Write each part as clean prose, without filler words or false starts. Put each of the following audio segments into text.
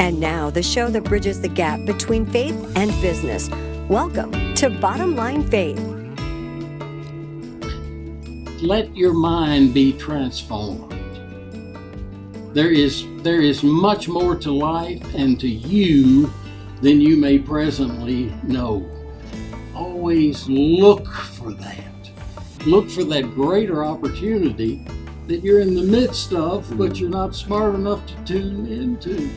And now, the show that bridges the gap between faith and business. Welcome to Bottom Line Faith. Let your mind be transformed. There is much more to life and to you than you may presently know. Always look for that. Look for that greater opportunity that you're in the midst of, but you're not smart enough to tune into.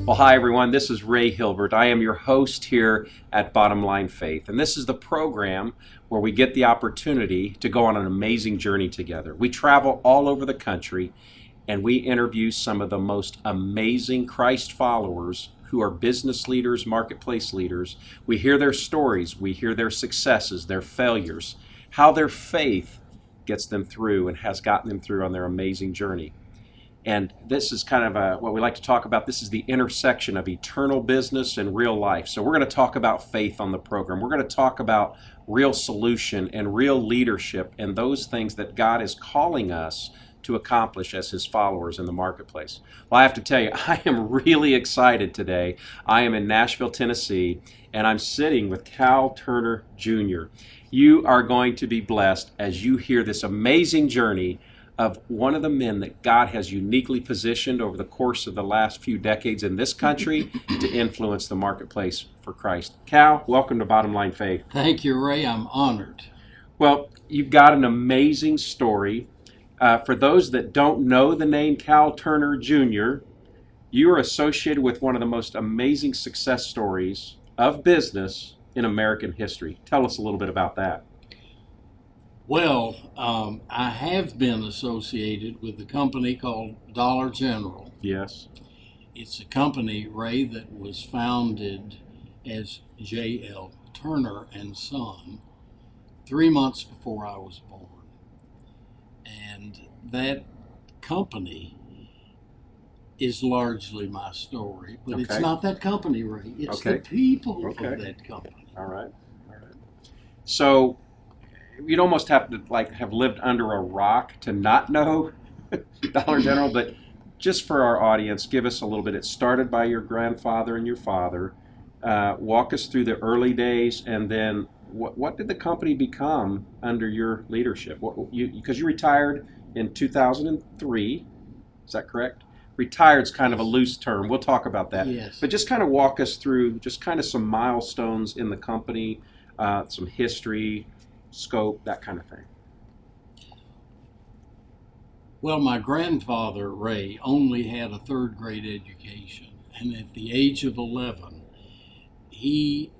Well, hi everyone, this is Ray Hilbert. I am your host here at Bottom Line Faith, and this is the program where we get the opportunity to go on an amazing journey together. We travel all over the country and we interview some of the most amazing Christ followers who are business leaders, marketplace leaders. We hear their stories, we hear their successes, their failures, how their faith gets them through and has gotten them through on their amazing journey. And this is kind of what we like to talk about. This is the intersection of eternal business and real life. So we're going to talk about faith on the program. We're going to talk about real solution and real leadership and those things that God is calling us to accomplish as His followers in the marketplace. Well, I have to tell you, I am really excited today. I am in Nashville, Tennessee, and I'm sitting with Cal Turner Jr. You are going to be blessed as you hear this amazing journey of one of the men that God has uniquely positioned over the course of the last few decades in this country to influence the marketplace for Christ. Cal, welcome to Bottom Line Faith. Thank you, Ray. I'm honored. Well, you've got an amazing story. For those that don't know the name Cal Turner Jr., you are associated with one of the most amazing success stories of business in American history. Tell us a little bit about that. Well, I have been associated with a company called Dollar General. Yes. It's a company, Ray, that was founded as J.L. Turner and Son 3 months before I was born. And that company is largely my story, but Okay. It's not that company, Ray. It's Okay. the people Okay. of that company. All right. So you'd almost have to have lived under a rock to not know Dollar General, but just for our audience, give us a little bit. It started by your grandfather and your father. Walk us through the early days, and then what did the company become under your leadership? Because you retired in 2003, is that correct? Retired's kind of a loose term. We'll talk about that. Yes. But just kind of walk us through just kind of some milestones in the company, some history, scope, that kind of thing. Well, my grandfather, Ray, only had a third grade education, and at the age of 11, he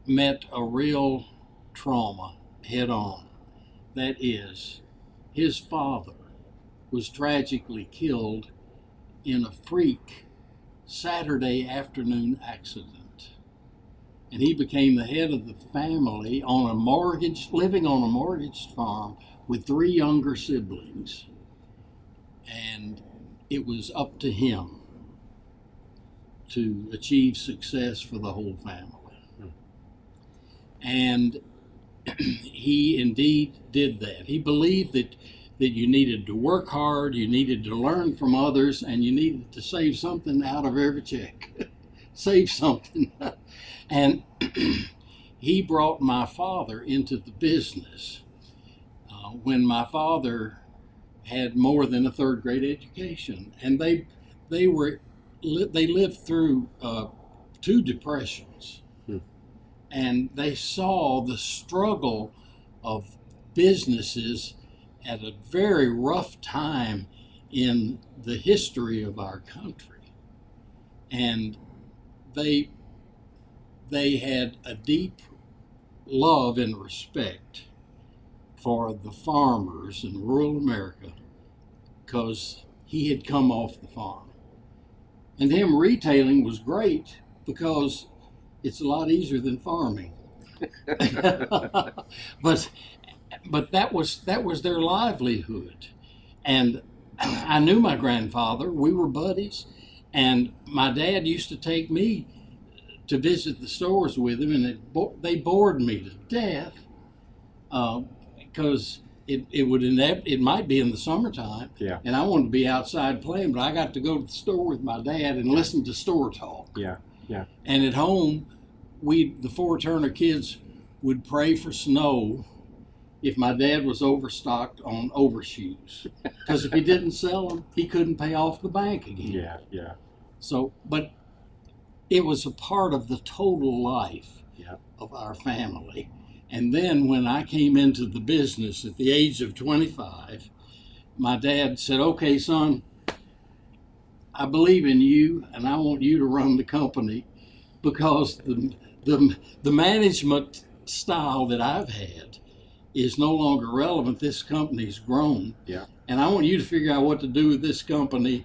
met a real trauma head on. That is, his father was tragically killed in a freak Saturday afternoon accident. And he became the head of the family on a living on a mortgaged farm with 3 younger siblings. And it was up to him to achieve success for the whole family. And he indeed did that. He believed that you needed to work hard, you needed to learn from others, and you needed to save something out of every check. Save something. And he brought my father into the business when my father had more than a third grade education, and they lived through 2 depressions, and they saw the struggle of businesses at a very rough time in the history of our country, and they had a deep love and respect for the farmers in rural America because he had come off the farm. And him retailing was great because it's a lot easier than farming. but that was their livelihood. And I knew my grandfather. We were buddies. And my dad used to take me to visit the stores with him, and they bored me to death because it might be in the summertime, Yeah. and I wanted to be outside playing, but I got to go to the store with my dad and listen to store talk. Yeah. Yeah. And at home, the four Turner kids would pray for snow if my dad was overstocked on overshoes, because if he didn't sell them, he couldn't pay off the bank again. Yeah. Yeah. So, but it was a part of the total life Yeah. of our family. And then when I came into the business at the age of 25, my dad said, "Okay, son, I believe in you, and I want you to run the company, because the management style that I've had is no longer relevant. This company's grown, Yeah. and I want you to figure out what to do with this company,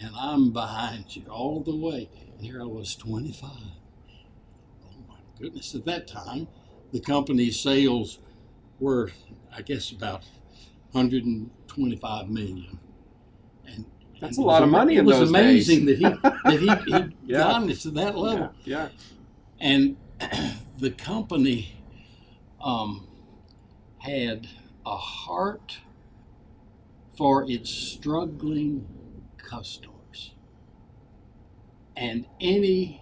and I'm behind you all the way." And here I was, 25. Oh my goodness! At that time, the company's sales were, I guess, about 125 million. And That's a lot of money in those days. It was amazing that he Yeah. got us to that level. Yeah. And the company had a heart for its struggling customers. And any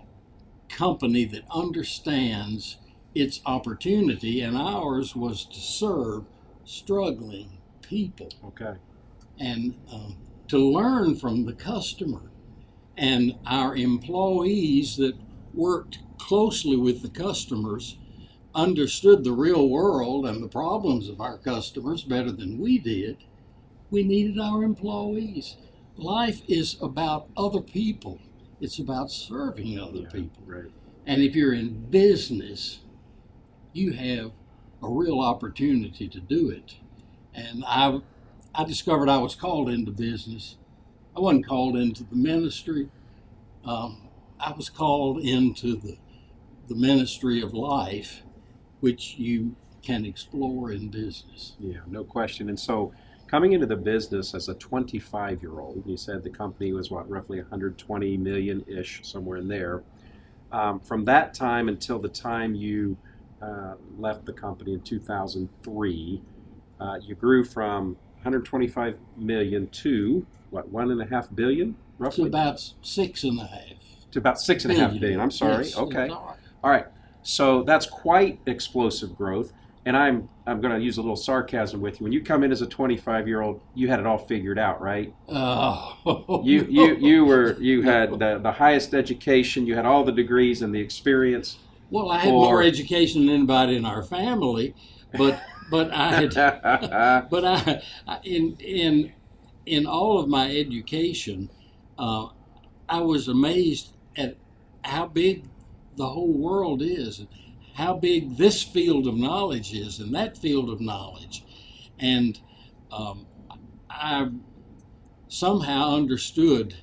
company that understands its opportunity, and ours was to serve struggling people, Okay. and to learn from the customer. And our employees that worked closely with the customers understood the real world and the problems of our customers better than we did. We needed our employees. Life is about other people. It's about serving other people. Right. And if you're in business, you have a real opportunity to do it. And I discovered I was called into business. I wasn't called into the ministry. I was called into the ministry of life, which you can explore in business. Yeah, no question. And so coming into the business as a 25-year-old, you said the company was roughly 120 million-ish, somewhere in there. From that time until the time you left the company in 2003, you grew from 125 million to what, 1.5 billion, roughly? To about 6.5. To about 6.5 billion. I'm sorry. Yes, Okay. all All right. So that's quite explosive growth. And I'm going to use a little sarcasm with you. When you come in as a 25-year-old, you had it all figured out, right? Oh, You had the highest education. You had all the degrees and the experience. Well, I had more education than anybody in our family, but I had, but I in all of my education, I was amazed at how big the whole world is, and how big this field of knowledge is, and that field of knowledge, and I somehow understood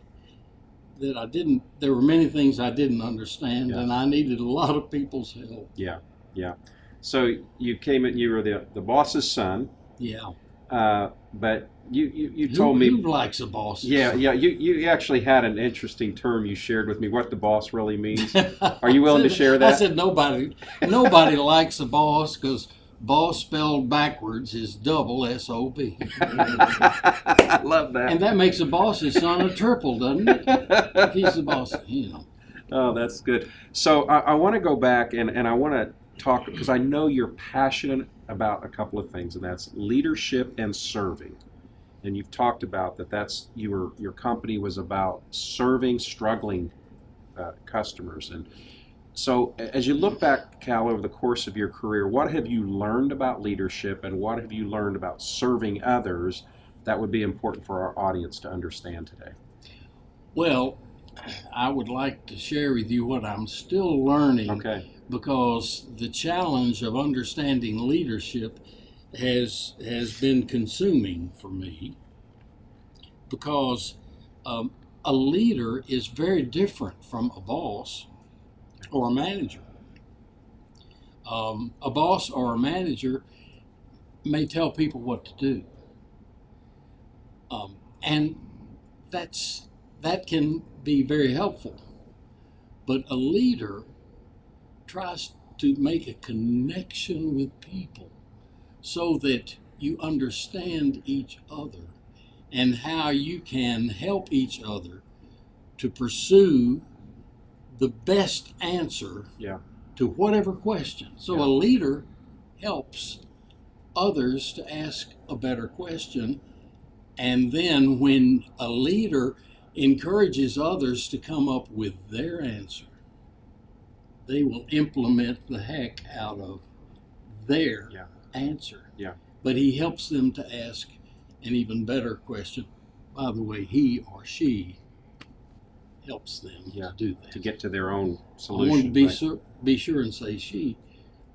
that there were many things I didn't understand, Yeah. and I needed a lot of people's help. Yeah, yeah. So you came in, you were the boss's son, Yeah. but you told me. Who likes a boss? Yeah, yeah. You actually had an interesting term you shared with me, what the boss really means. Are you willing to share that? I said nobody likes a boss, because boss spelled backwards is double S-O-B. I love that. And that makes a boss's son a triple, doesn't it? If he's the boss, Oh, that's good. So I want to go back and I want to talk, because I know you're passionate about a couple of things, and that's leadership and serving. And you've talked about that's your company was about serving struggling customers. And so as you look back, Cal, over the course of your career, what have you learned about leadership, and what have you learned about serving others that would be important for our audience to understand today? Well, I would like to share with you what I'm still learning. Okay. Because the challenge of understanding leadership has been consuming for me, because a leader is very different from a boss or a manager. A boss or a manager may tell people what to do, and that can be very helpful, but a leader tries to make a connection with people so that you understand each other and how you can help each other to pursue the best answer Yeah. to whatever question. So Yeah. a leader helps others to ask a better question. And then when a leader encourages others to come up with their answer, they will implement the heck out of their Yeah. answer. Yeah. But he helps them to ask an even better question. By the way, he or she helps them Yeah. to do that. To get to their own I solution. want to be, right? be sure and say she,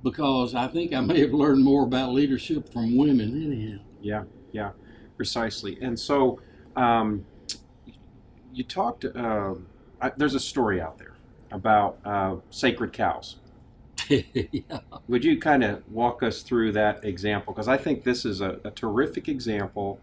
because I think I may have learned more about leadership from women anyhow. Yeah, yeah, precisely. And so you talked, there's a story out there about sacred cows. Yeah. Would you kind of walk us through that example? Because I think this is a terrific example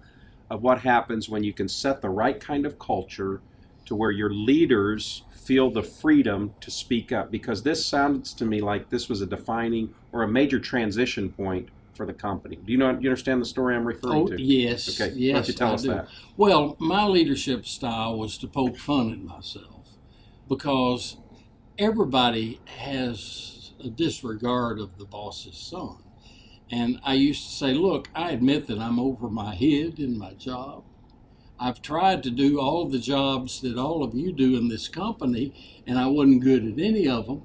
of what happens when you can set the right kind of culture to where your leaders feel the freedom to speak up. Because this sounds to me like this was a defining or a major transition point for the company. Do you understand the story I'm referring to? Yes. Okay. Yes, Why don't you tell I us do. that? Well, my leadership style was to poke fun at myself because everybody has a disregard of the boss's son. And I used to say, look, I admit that I'm over my head in my job. I've tried to do all the jobs that all of you do in this company, and I wasn't good at any of them.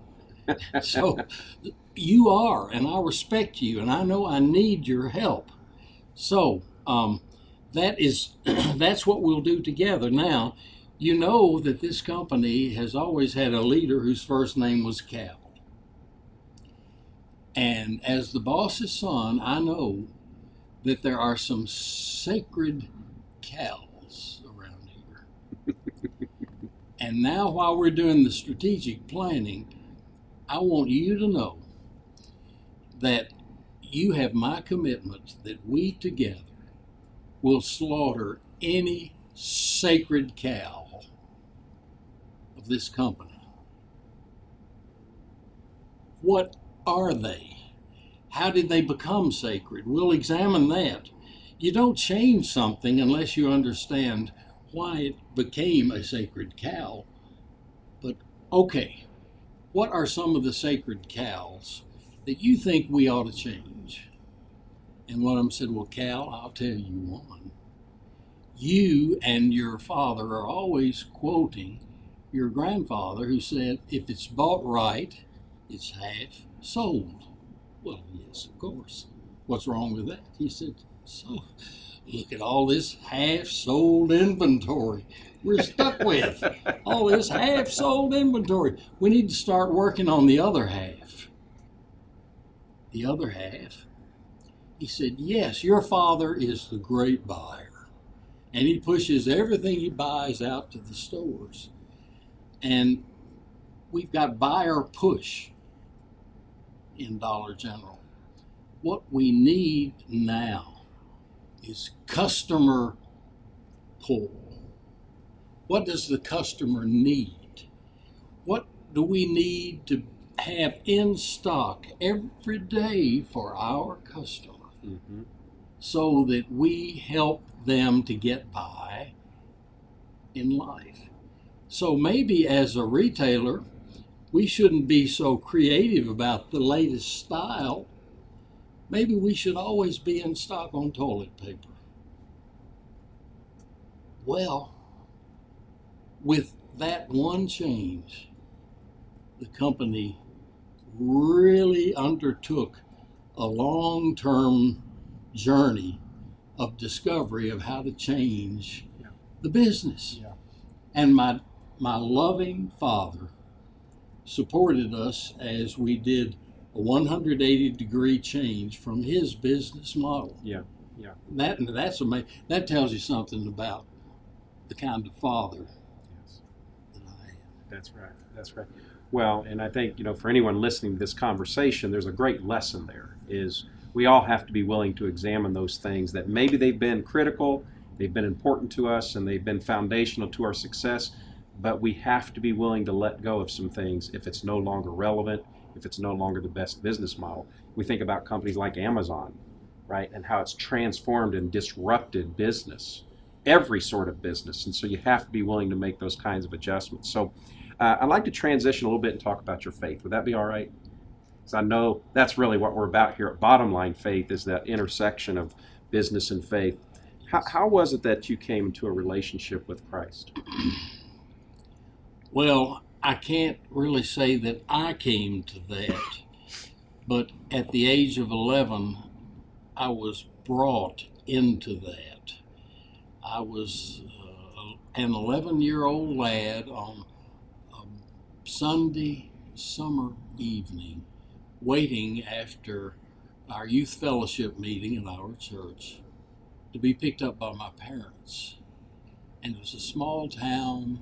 So you are, and I respect you, and I know I need your help. So that's what we'll do together. Now, you know that this company has always had a leader whose first name was Cal. And as the boss's son, I know that there are some sacred cows around here. And now, while we're doing the strategic planning, I want you to know that you have my commitment that we together will slaughter any sacred cow of this company. What are they? How did they become sacred? We'll examine that. You don't change something unless you understand why it became a sacred cow. But okay, what are some of the sacred cows that you think we ought to change? And one of them said, well, Cal, I'll tell you one. You and your father are always quoting your grandfather who said, if it's bought right, it's half sold. Well, yes, of course. What's wrong with that? He said, so look at all this half-sold inventory we're stuck with. All this half-sold inventory. We need to start working on the other half. The other half? He said, yes, your father is the great buyer. And he pushes everything he buys out to the stores. And we've got buyer push in Dollar General. What we need now is customer pull. What does the customer need? What do we need to have in stock every day for our customer so that we help them to get by in life? So maybe as a retailer, we shouldn't be so creative about the latest style. Maybe we should always be in stock on toilet paper. Well, with that one change, the company really undertook a long-term journey of discovery of how to change the business. Yeah. And my loving father supported us as we did a 180-degree change from his business model. Yeah, yeah. That's amazing. That tells you something about the kind of father Yes. that I am. That's right. That's right. Well, and I think, for anyone listening to this conversation, there's a great lesson there, is we all have to be willing to examine those things that maybe they've been critical, they've been important to us, and they've been foundational to our success, but we have to be willing to let go of some things if it's no longer relevant, if it's no longer the best business model. We think about companies like Amazon. right? And how it's transformed and disrupted business, every sort of business. And so you have to be willing to make those kinds of adjustments. So I'd like to transition a little bit and talk about your faith. Would that be all right? Because I know that's really what we're about here at Bottom Line Faith, is that intersection of business and faith. How was it that you came into a relationship with Christ? Well, I can't really say that I came to that, but at the age of 11, I was brought into that. I was an 11-year-old lad on a Sunday summer evening, waiting after our youth fellowship meeting in our church to be picked up by my parents. And it was a small town,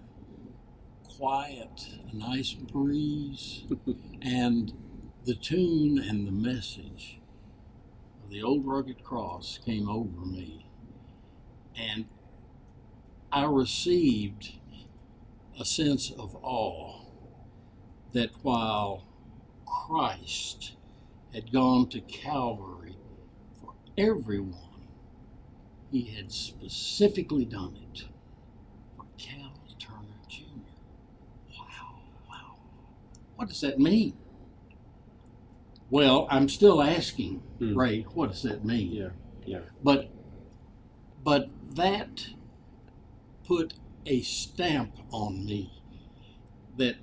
quiet, a nice breeze, and the tune and the message of the old rugged cross came over me. And I received a sense of awe that while Christ had gone to Calvary for everyone, he had specifically done it for Cal Turner Jr. Wow. What does that mean? Well, I'm still asking, Ray, what does that mean? Yeah. But that put a stamp on me that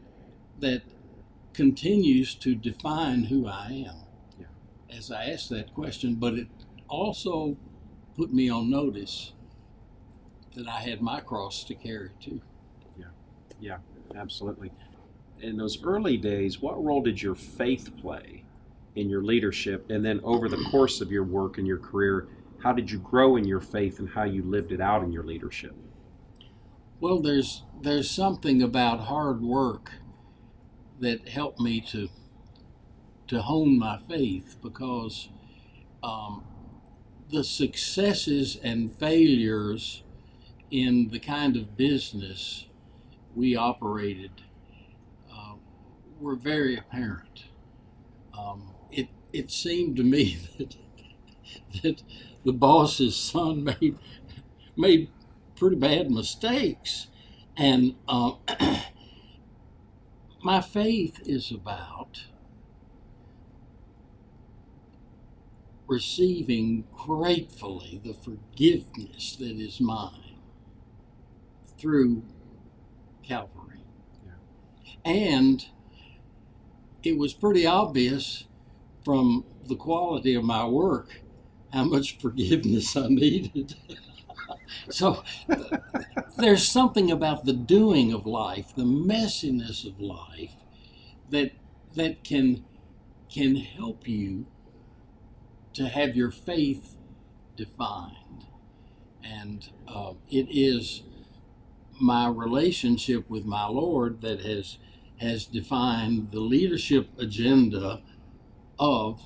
continues to define who I am as I ask that question. But it also put me on notice that I had my cross to carry too. Yeah, absolutely. In those early days, what role did your faith play in your leadership? And then over the course of your work and your career, how did you grow in your faith and how you lived it out in your leadership? Well, there's something about hard work that helped me to hone my faith, because the successes and failures in the kind of business we operated were very apparent. It seemed to me that the boss's son made pretty bad mistakes, and my faith is about receiving gratefully the forgiveness that is mine through Calvary. And it was pretty obvious from the quality of my work how much forgiveness I needed. So there's something about the doing of life, the messiness of life, that can help you to have your faith defined. And it is my relationship with my Lord that has defined the leadership agenda of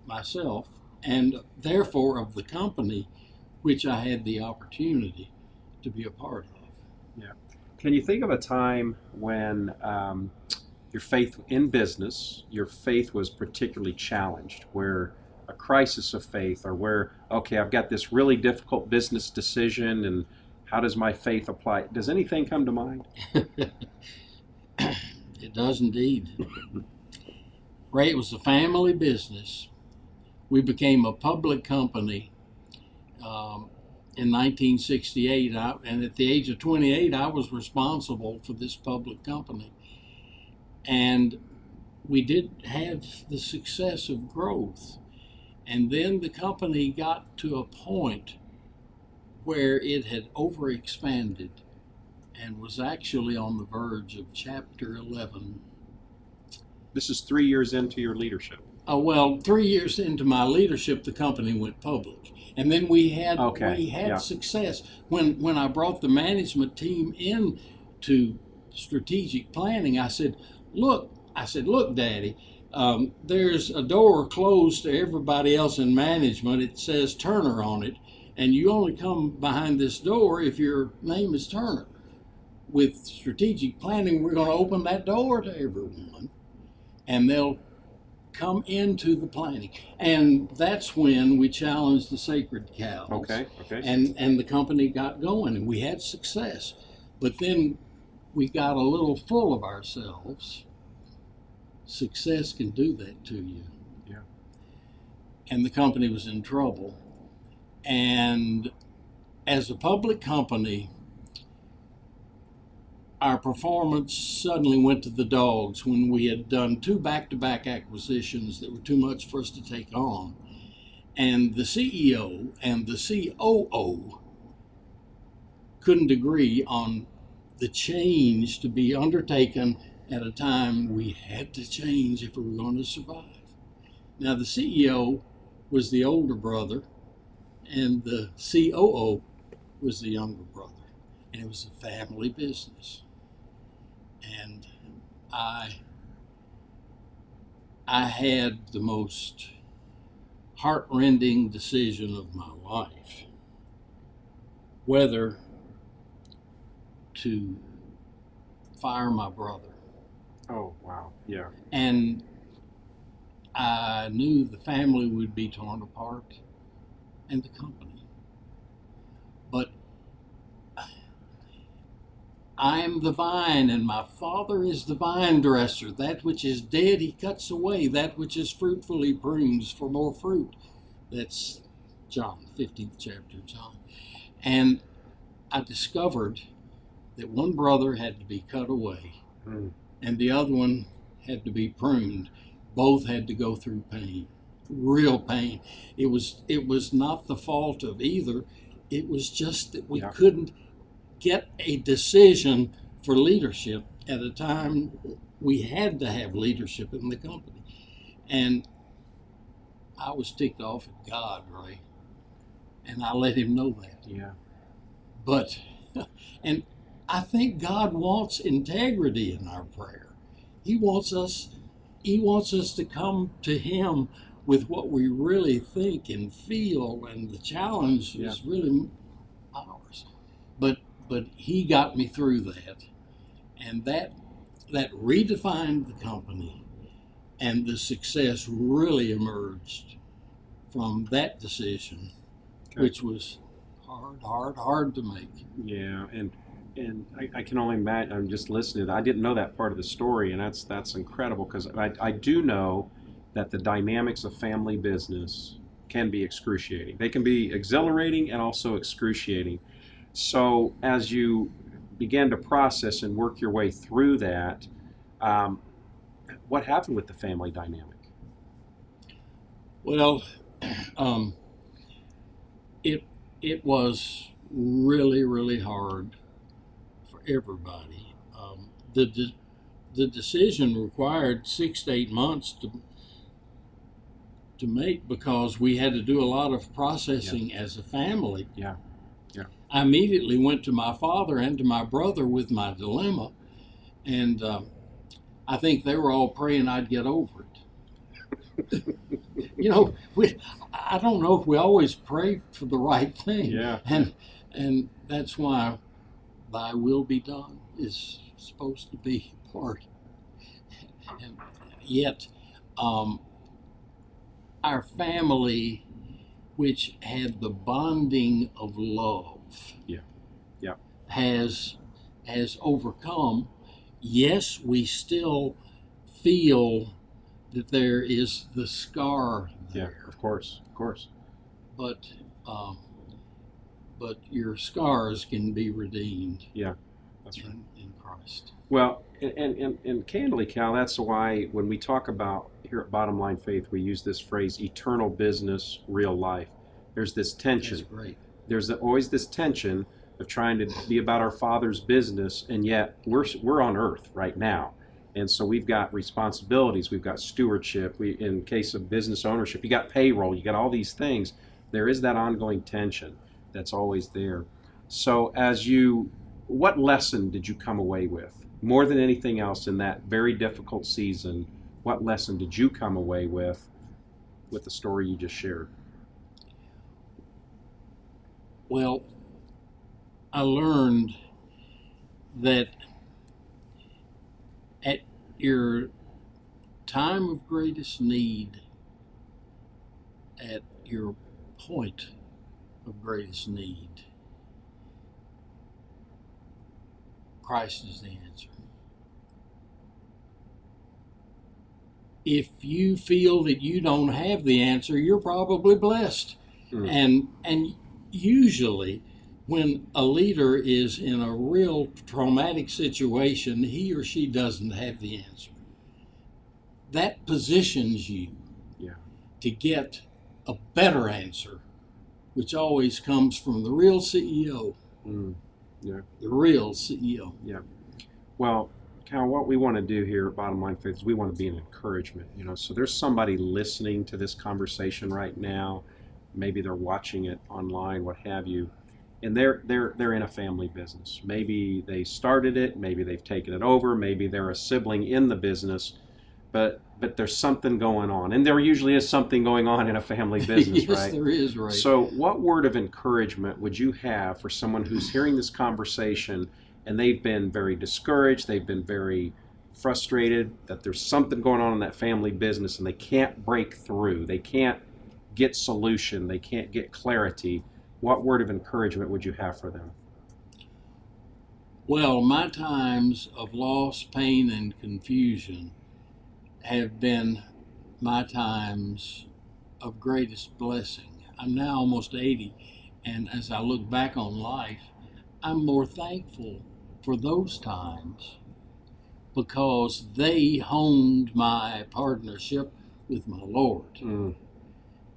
myself, and therefore of the company which I had the opportunity to be a part of. Yeah. Can you think of a time when your faith in business, your faith was particularly challenged, where a crisis of faith, or where, okay, I've got this really difficult business decision, and how does my faith apply? Does anything come to mind? It does indeed. Ray, it was a family business. We became a public company in 1968, and at the age of 28, I was responsible for this public company. And we did have the success of growth. And then the company got to a point where it had overexpanded and was actually on the verge of Chapter 11. This is 3 years into your leadership. Well, 3 years into my leadership, the company went public. And then we had success. When I brought the management team in to strategic planning, I said, look, Daddy, there's a door closed to everybody else in management. It says Turner on it, and you only come behind this door if your name is Turner. With strategic planning, we're going to open that door to everyone, and they'll come into the planning. And that's when we challenged the sacred cows. Okay. And the company got going, and we had success. But then we got a little full of ourselves. Success can do that to you. Yeah. And the company was in trouble. And as a public company, our performance suddenly went to the dogs when we had done 2 back-to-back acquisitions that were too much for us to take on. And the CEO and the COO couldn't agree on the change to be undertaken at a time we had to change if we were going to survive. Now, the CEO was the older brother, and the COO was the younger brother. And it was a family business. And I had the most heart-rending decision of my life, whether to fire my brother. Oh, wow. Yeah. And I knew the family would be torn apart and the company. But I am the vine, and my Father is the vine dresser. That which is dead he cuts away. That which is fruitful he prunes for more fruit. That's John, 15th chapter of John. And I discovered that one brother had to be cut away, and the other one had to be pruned. Both had to go through pain, real pain. It was not the fault of either. It was just that we couldn't get a decision for leadership at a time we had to have leadership in the company. And I was ticked off at God, Ray, and I let him know that. Yeah. But, and I think God wants integrity in our prayer. He wants us to come to him with what we really think and feel, and the challenge is really ours. But he got me through that, and that redefined the company, and the success really emerged from that decision, which was hard to make. Yeah, and I can only imagine. I'm just listening. I didn't know that part of the story, and that's incredible, because I do know that the dynamics of family business can be excruciating. They can be exhilarating and also excruciating. So as you began to process and work your way through that, what happened with the family dynamic? Well, it was really hard for everybody. The decision required 6 to 8 months to make, because we had to do a lot of processing as a family. Yeah. I immediately went to my father and to my brother with my dilemma, and I think they were all praying I'd get over it. I don't know if we always pray for the right thing. Yeah. And that's why thy will be done is supposed to be part. And yet, our family, which had the bonding of love, has overcome. Yes, we still feel that there is the scar there. Yeah, of course. But your scars can be redeemed. Yeah, that's right. In Christ. Well, and candidly, Cal, that's why when we talk about here at Bottom Line Faith, we use this phrase, eternal business, real life. There's this tension. That's great. There's always this tension of trying to be about our Father's business, and yet we're on earth right now. And so we've got responsibilities, we've got stewardship, in case of business ownership, you got payroll, you got all these things. There is that ongoing tension that's always there. So what lesson did you come away with? More than anything else in that very difficult season, what lesson did you come away with the story you just shared? Well, I learned that at your time of greatest need, at your point of greatest need, Christ is the answer. If you feel that you don't have the answer, you're probably blessed. And usually when a leader is in a real traumatic situation, he or she doesn't have the answer. That positions you to get a better answer, which always comes from the real CEO. The real CEO. Yeah. Well, Cal, what we want to do here at Bottom Line Faith is we want to be an encouragement. So there's somebody listening to this conversation right now. Maybe they're watching it online, what have you, and they're in a family business. Maybe they started it, maybe they've taken it over, maybe they're a sibling in the business, but there's something going on, and there usually is something going on in a family business, yes, right? Yes, there is, right. So what word of encouragement would you have for someone who's hearing this conversation and they've been very discouraged, they've been very frustrated that there's something going on in that family business and they can't break through, they can't get solution, they can't get clarity? What word of encouragement would you have for them? Well, my times of loss, pain, and confusion have been my times of greatest blessing. I'm now almost 80, and as I look back on life, I'm more thankful for those times because they honed my partnership with my Lord.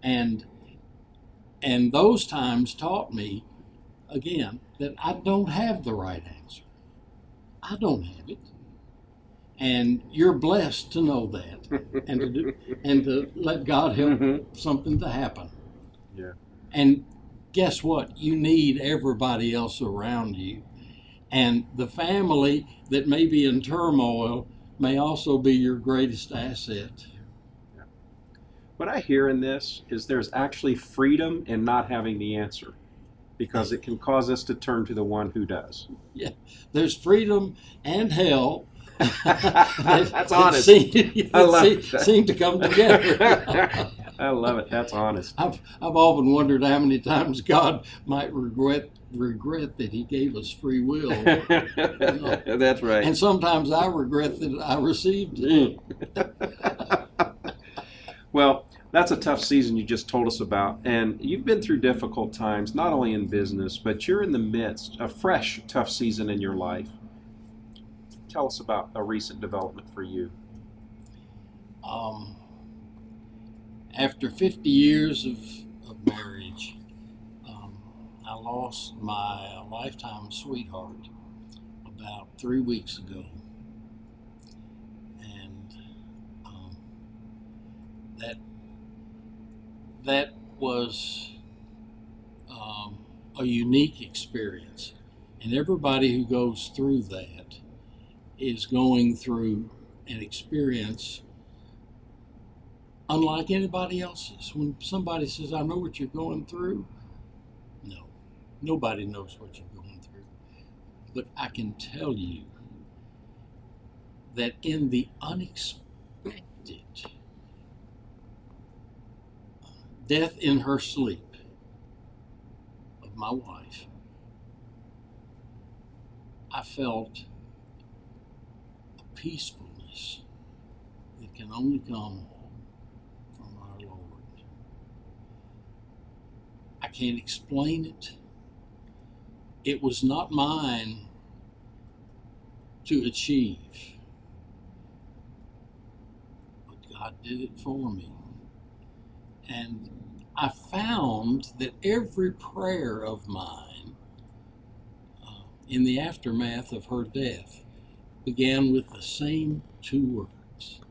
And those times taught me, again, that I don't have the right answer. I don't have it. And you're blessed to know that and to let God help something to happen. Yeah. And guess what? You need everybody else around you. And the family that may be in turmoil may also be your greatest asset. What I hear in this is there's actually freedom in not having the answer, because it can cause us to turn to the one who does. Yeah, there's freedom and hell. That's honest. Seem to come together. I love it. That's honest. I've often wondered how many times God might regret that He gave us free will. That's right. And sometimes I regret that I received it. Well, that's a tough season you just told us about, and you've been through difficult times, not only in business, but you're in the midst of a fresh, tough season in your life. Tell us about a recent development for you. After 50 years of marriage, I lost my lifetime sweetheart about 3 weeks ago. And that was a unique experience. And everybody who goes through that is going through an experience unlike anybody else's. When somebody says, I know what you're going through, no, nobody knows what you're going through. But I can tell you that in the unexpected death in her sleep of my wife, I felt a peacefulness that can only come from our Lord. I can't explain it. It was not mine to achieve, but God did it for me. And I found that every prayer of mine in the aftermath of her death began with the same two words: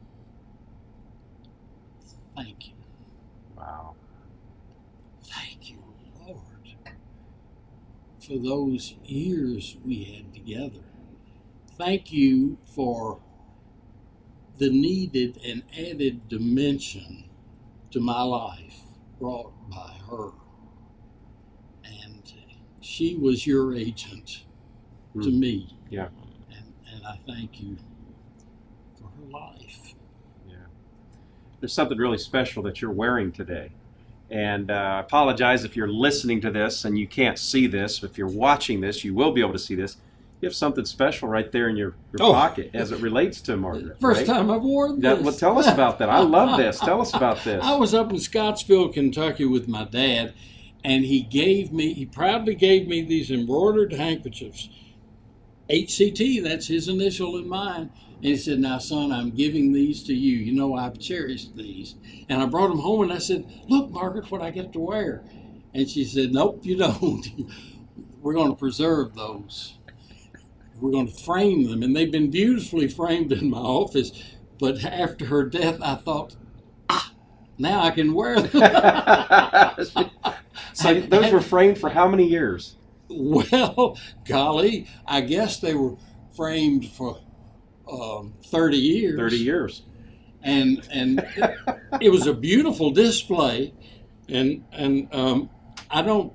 thank you. Wow. Thank you, Lord, for those years we had together. Thank you for the needed and added dimension to my life brought by her. And she was your agent to me. Yeah. And I thank you for her life. Yeah. there's something really special that you're wearing today. And I apologize if you're listening to this and you can't see this. If you're watching this, you will be able to see this. You have something special right there in your pocket as it relates to Margaret. First time I've worn this. Well, tell us about that. I love this. Tell us about this. I was up in Scottsville, Kentucky with my dad, and he proudly gave me these embroidered handkerchiefs. HCT, that's his initial and mine. And he said, now, son, I'm giving these to you. You know, I've cherished these. And I brought them home and I said, look, Margaret, what I get to wear. And she said, nope, you don't. We're going to preserve those. We're going to frame them. And they've been beautifully framed in my office. But after her death, I thought, now I can wear them. So those were framed for how many years? Well, golly, I guess they were framed for 30 years. 30 years. And it was a beautiful display, and I don't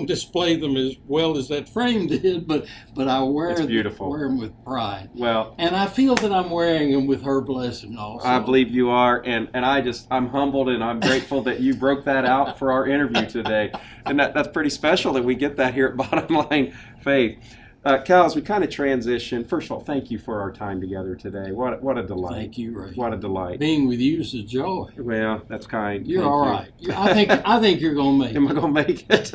display them as well as that frame did, but I wear them with pride. Well, and I feel that I'm wearing them with her blessing also. I believe you are, and I'm humbled and I'm grateful that you broke that out for our interview today, and that's pretty special that we get that here at Bottom Line Faith. Cal, as we kind of transition, first of all, thank you for our time together today. What a delight. Thank you, Ray. What a delight. Being with you is a joy. Well, that's kind. You're all right. I think you're going to make it. Am I going to make it?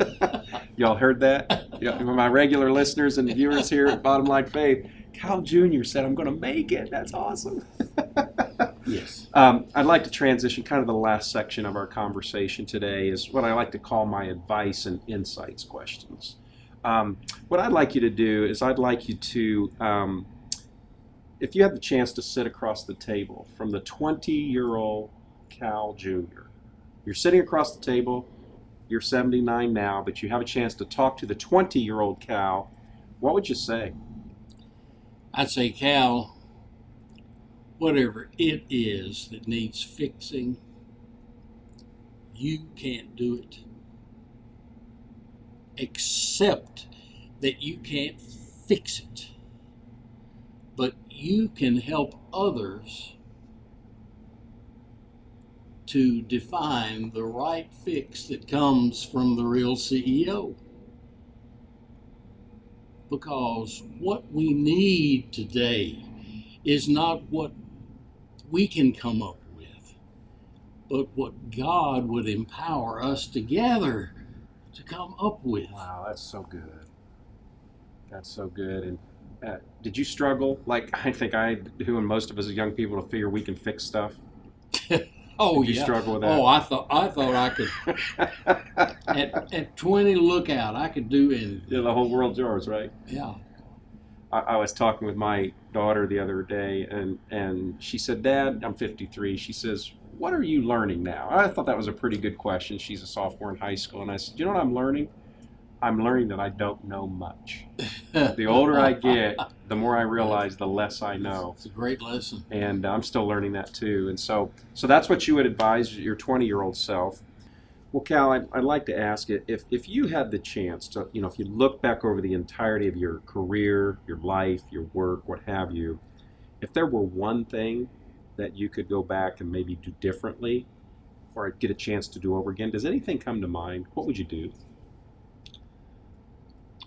Y'all heard that? Yeah, my regular listeners and viewers here at Bottom Line Faith, Cal Jr. said, I'm going to make it. That's awesome. Yes. I'd like to transition, kind of the last section of our conversation today is what I like to call my advice and insights questions. What I'd like you to do is I'd like you to, if you have the chance to sit across the table from the 20-year-old Cal Jr., you're sitting across the table, you're 79 now, but you have a chance to talk to the 20-year-old Cal, what would you say? I'd say, Cal, whatever it is that needs fixing, you can't do it. Except that you can't fix it. But you can help others to define the right fix that comes from the real CEO. Because what we need today is not what we can come up with, but what God would empower us together to come up with. Wow, that's so good. That's so good. And did you struggle, like I think I do, and most of us as young people, to figure we can fix stuff? Oh, did you struggle with that? Oh, I thought I could. at 20, look out, I could do anything. Yeah, the whole world's yours, right? Yeah. I was talking with my daughter the other day, and she said, Dad, I'm 53. She says, what are you learning now? I thought that was a pretty good question. She's a sophomore in high school. And I said, you know what I'm learning? I'm learning that I don't know much. The older I get, the more I realize the less I know. It's a great lesson. And I'm still learning that too. And so that's what you would advise your 20-year-old self. Well, Cal, I'd like to ask you, if you had the chance to, if you look back over the entirety of your career, your life, your work, what have you, if there were one thing that you could go back and maybe do differently or get a chance to do over again, does anything come to mind? What would you do?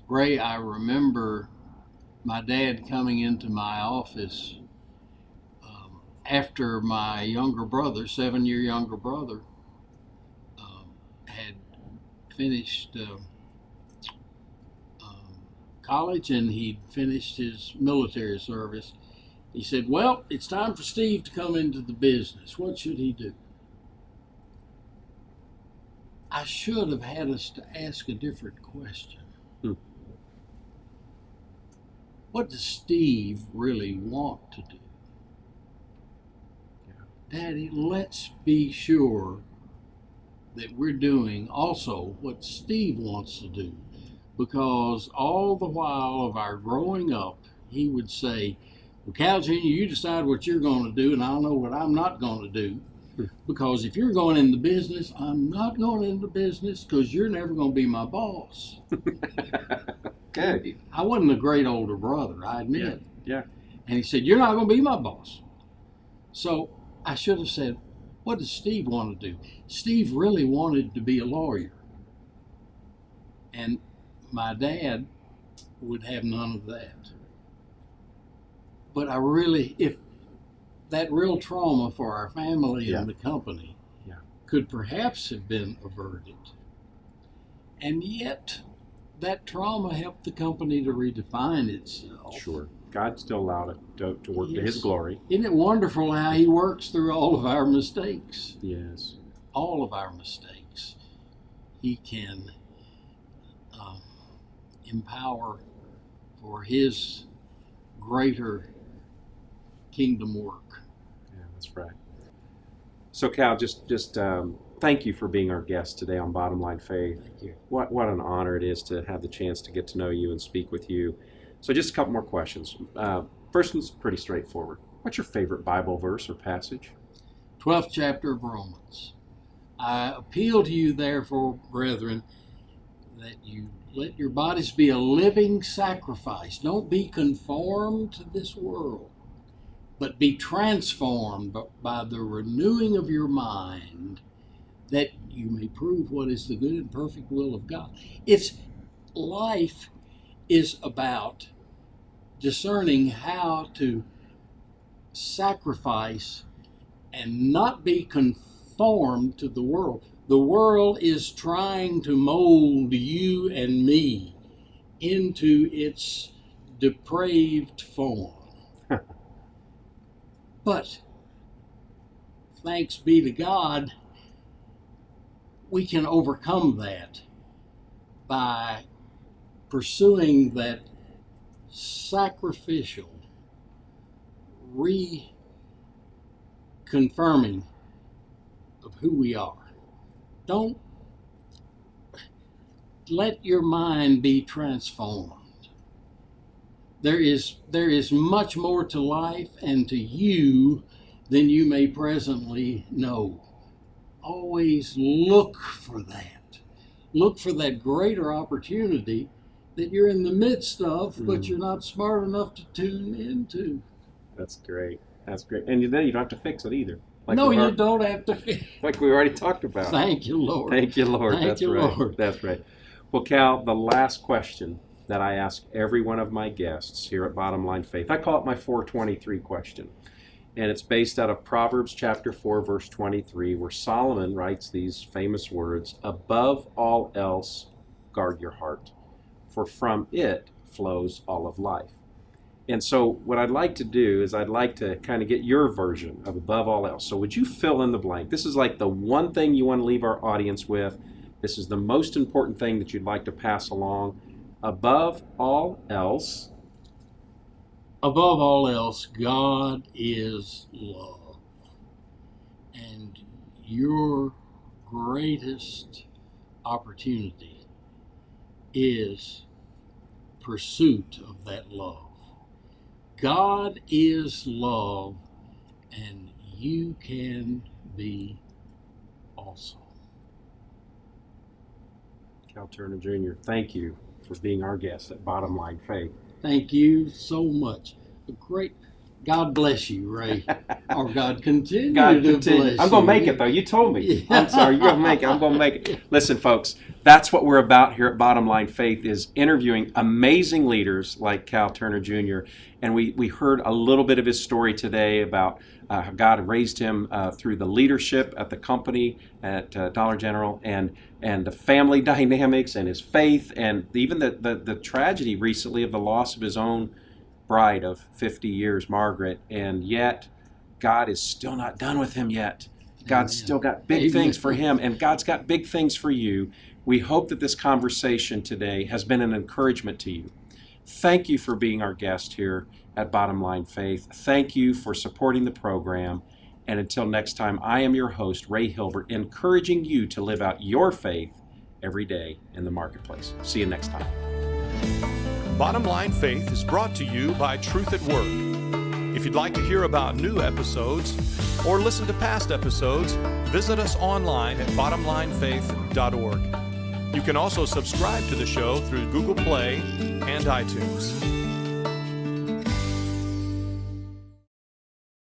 Ray, I remember my dad coming into my office after my younger brother, 7-year younger brother, had finished college and he'd finished his military service. He said, well, it's time for Steve to come into the business. What should he do? I should have had us to ask a different question. What does Steve really want to do? Daddy, let's be sure that we're doing also what Steve wants to do. Because all the while of our growing up, he would say, well, Cal Jr., you decide what you're going to do, and I'll know what I'm not going to do. Because if you're going into business, I'm not going into business because you're never going to be my boss. Okay. I wasn't a great older brother, I admit. Yeah. And he said, you're not going to be my boss. So I should have said, What does Steve want to do? Steve really wanted to be a lawyer. And my dad would have none of that. But if that real trauma for our family and the company could perhaps have been averted, and yet that trauma helped the company to redefine itself. Sure. God still allowed it to work to His glory. Isn't it wonderful how He works through all of our mistakes? Yes. All of our mistakes. He can empower for His greater kingdom work. Yeah, that's right. So Cal, just thank you for being our guest today on Bottom Line Faith. Thank you. What an honor it is to have the chance to get to know you and speak with you. So just a couple more questions. First one's pretty straightforward. What's your favorite Bible verse or passage? 12th chapter of Romans. I appeal to you, therefore, brethren, that you let your bodies be a living sacrifice. Don't be conformed to this world, but be transformed by the renewing of your mind, that you may prove what is the good and perfect will of God. Life is about discerning how to sacrifice and not be conformed to the world. The world is trying to mold you and me into its depraved form. But thanks be to God, we can overcome that by pursuing that sacrificial, reconfirming of who we are. Don't let your mind be transformed. There is much more to life and to you than you may presently know. Always look for that. Look for that greater opportunity that you're in the midst of, but you're not smart enough to tune into. That's great. That's great. And then you don't have to fix it either. No, you don't have to fix it. Like we already talked about. Thank you, Lord. Thank you, Lord. Thank That's you, right. Lord. That's right. Well, Cal, the last question that I ask every one of my guests here at Bottom Line Faith, I call it my 423 question. And it's based out of Proverbs chapter 4, verse 23, where Solomon writes these famous words, "Above all else, guard your heart, for from it flows all of life." And so what I'd like to do is I'd like to kind of get your version of above all else. So would you fill in the blank? This is like the one thing you want to leave our audience with. This is the most important thing that you'd like to pass along. Above all else. Above all else, God is love. And your greatest opportunity is pursuit of that love. God is love, and you can be also. Cal Turner Jr., thank you for being our guest at Bottom Line Faith. Thank you so much. God bless you, Ray. Or God continue to bless you. I'm going to make it, though. You told me. I'm sorry. You're going to make it. I'm going to make it. Listen, folks, that's what we're about here at Bottom Line Faith, is interviewing amazing leaders like Cal Turner Jr. And we heard a little bit of his story today about how God raised him through the leadership at the company at Dollar General, and the family dynamics and his faith, and even the tragedy recently of the loss of his own bride of 50 years, Margaret, and yet God is still not done with him yet. God's still got big things for him, and God's got big things for you. We hope that this conversation today has been an encouragement to you. Thank you for being our guest here at Bottom Line Faith. Thank you for supporting the program. And until next time, I am your host, Ray Hilbert, encouraging you to live out your faith every day in the marketplace. See you next time. Bottom Line Faith is brought to you by Truth at Work. If you'd like to hear about new episodes or listen to past episodes, visit us online at bottomlinefaith.org. You can also subscribe to the show through Google Play and iTunes.